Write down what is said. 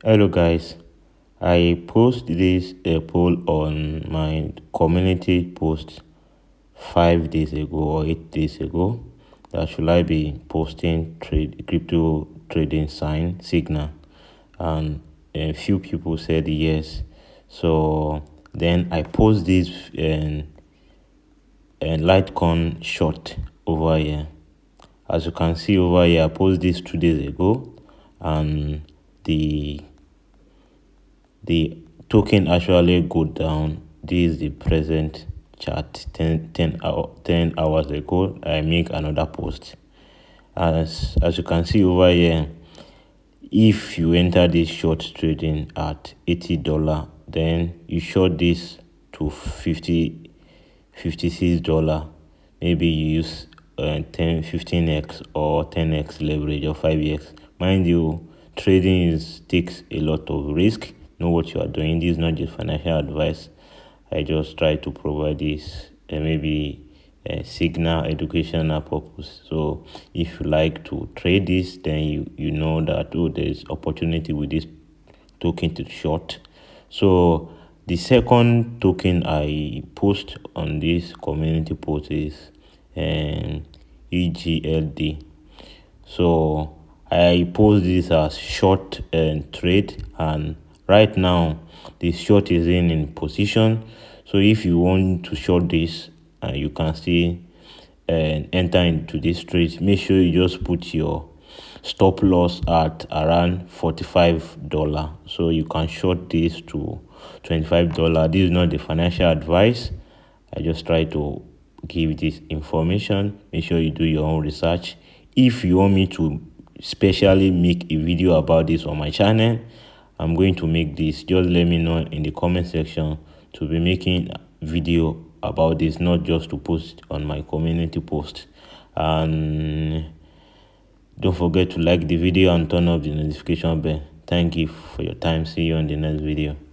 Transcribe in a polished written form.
Hello guys, I post this poll on my community post 5 days ago or 8 days ago that should I be posting crypto trading sign signal, and a few people said yes. So then I post this Litecoin short over here. As you can see over here, I posted this 2 days ago, and the token actually go down. This is the present chart. 10 hours ago I make another post. As you can see over here, if you enter this short trading at $80, then you short this to $56. Maybe you use 15x or 10x leverage or 5x. Mind you, trading takes a lot of risk. Know what you are doing. This is not just financial advice. I just try to provide this maybe signal educational purpose. So if you like to trade this, then you know that there's opportunity with this token to short. So the second token I post on this community post is EGLD. So I post this as short trade, and right now the short is in position. So if you want to short this, you can still enter into this trade. Make sure you just put your stop loss at around $45, so you can short this to $25. This is not the financial advice. I just try to give this information. Make sure you do your own research. If you want me to specially make a video about this on my channel, I'm going to make this. Just let me know in the comment section to be making video about this, not just to post on my community post. And don't forget to like the video and turn off the notification bell. Thank you for your time. See you on the next video.